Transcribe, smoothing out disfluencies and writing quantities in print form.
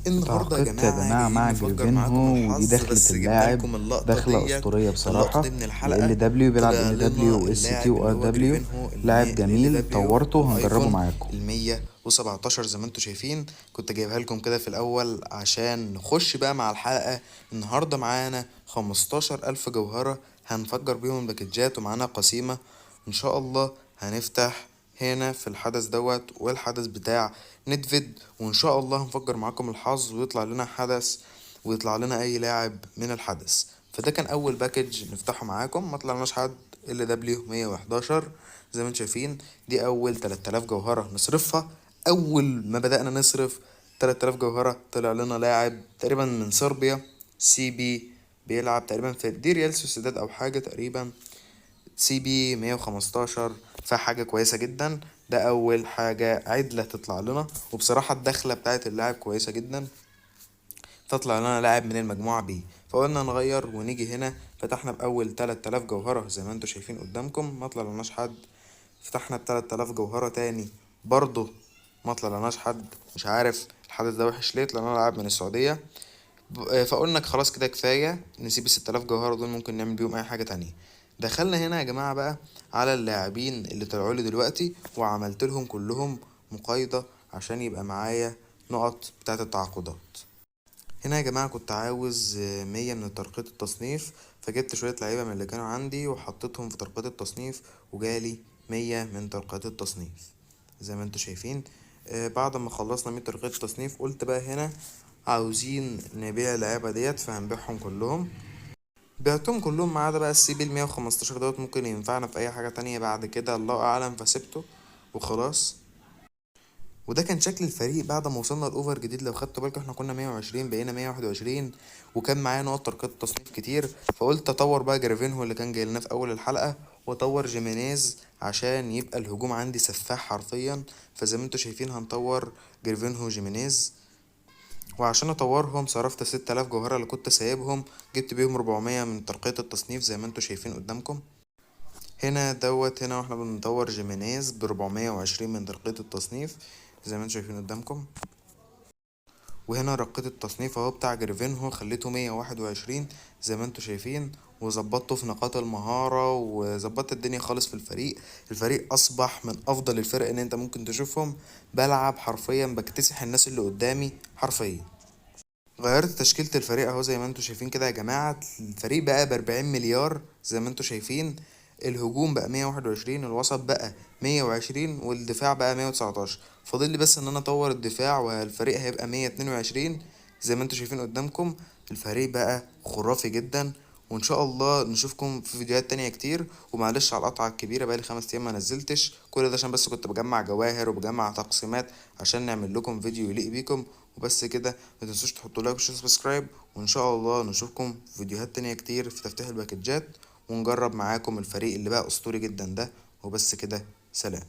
النهارده يا تعاقدت يا جماعة جماعة جايين مع نفجر معاكم جريفينهو، ودي الحظ، دخلة بس جبنا اللاعب. لكم اللقطة دخلة ديت. أسطورية اللقطة دي بصراحة. من ال الحلقة LW بيلعب طلع لنا LW و ST اللاعب و اللي هو RW. جريفينهو لاعب ال جميل، دبليو طورته وهنجربه الايفون معاكم. ال 117 زي ما انتم شايفين. كنت جايبها لكم كده في الاول عشان نخش بقى مع الحلقة. النهاردة معانا 15,000 جوهرة هنفجر بيهم الباكجات، ومعانا قسيمة ان شاء الله. هنفتح هنا في الحدث دوت والحدث بتاع ندفيد، وان شاء الله هنفجر معاكم الحظ ويطلع لنا حدث ويطلع لنا اي لاعب من الحدث. فده كان اول باكج نفتحه معاكم، ما طلعناش حد ال دبليو 111 زي ما انتم شايفين. دي اول 3000 جوهرة نصرفها. اول ما بدأنا نصرف 3000 جوهرة طلع لنا لاعب تقريبا من صربيا، سي بي، بيلعب تقريبا في دي ريال سوسيداد او حاجة تقريبا. سي بي 115، فحاجة كويسة جدا. ده أول حاجة عدلة تطلع لنا، وبصراحة الدخلة بتاعت اللاعب كويسة جدا. تطلع لنا لاعب من المجموعة بي، فقلنا نغير ونيجي هنا. فتحنا بأول 3000 جوهرة زي ما انتوا شايفين قدامكم، ما طلع لناش حد. فتحنا ب3000 جوهرة تاني، برضه ما طلع لناش حد. مش عارف الحدث ده وحش ليه، طلع لنا لاعب من السعودية. فقلنا خلاص كده كفاية نسيب ال6000 جوهرة دول، ممكن نعمل بيهم أي حاجة تانية. دخلنا هنا يا جماعة بقى على اللاعبين اللي طلعوا لي دلوقتي، وعملت لهم كلهم مقايضة عشان يبقى معايا نقط بتاعة التعاقدات. هنا يا جماعة كنت عاوز 100 من ترقية التصنيف، فجبت شوية لعيبة من اللي كانوا عندي وحطيتهم في ترقية التصنيف، وجالي 100 من ترقية التصنيف زي ما انتوا شايفين. بعد ما خلصنا 100 ترقية التصنيف قلت بقى هنا عاوزين نبيع اللعيبة ديت، فهنبيعهم كلهم. بعتهم كلهم ما عدا بقى السي بي 115 دوت، ممكن ينفعنا في أي حاجة تانية بعد كده الله أعلم، فسيبته وخلاص. وده كان شكل الفريق بعد ما وصلنا الاوفر جديد. لو خدتوا بالكم احنا كنا 120 بقينا 121، وكان معايا نقط ترقية تصنيف كتير. فقلت اطور بقى جرافينهو اللي كان جاي لنا في اول الحلقة، واطور جيمينيز عشان يبقى الهجوم عندي سفاح حرفيا. فزي ما انتوا شايفين هنطور جرافينهو جيمينيز. وعشان اطورهم صرفت 6000 جوهرة اللي كنت سايبهم، جبت بيهم 400 من ترقية التصنيف زي ما انتوا شايفين قدامكم. هنا دوت هنا واحنا بنطور جيمينيز ب420 من ترقية التصنيف زي ما انتوا شايفين قدامكم. وهنا رقيت التصنيف اهو بتاع جريفينهو، خليته 121 زي ما انتوا شايفين، وظبطته في نقاط المهارة وظبطت الدنيا خالص في الفريق. الفريق اصبح من افضل الفرق اللي انت ممكن تشوفهم. بلعب حرفيا بكتسح الناس اللي قدامي حرفيا. غيرت تشكيلة الفريق اهو زي ما انتوا شايفين كده يا جماعة. الفريق بقى ب40 مليار زي ما انتوا شايفين. الهجوم بقى 121، الوسط بقى 120، والدفاع بقى 119. فاضل لي بس ان انا اطور الدفاع والفريق هيبقى 122 زي ما انتوا شايفين قدامكم. الفريق بقى خرافي جدا. وان شاء الله نشوفكم في فيديوهات تانية كتير. ومعلش على القطعة الكبيرة، بقالي 5 ايام ما نزلتش كل ده عشان بس كنت بجمع جواهر وبجمع تقسيمات عشان نعمل لكم فيديو يليق بيكم وبس كده. ما تنسوش تحطوا لايك وشير سبسكرايب، وان شاء الله نشوفكم في فيديوهات تانية كتير في تفتيح الباكجات، ونجرب معاكم الفريق اللي بقى اسطوري جدا ده. وبس كده، سلام.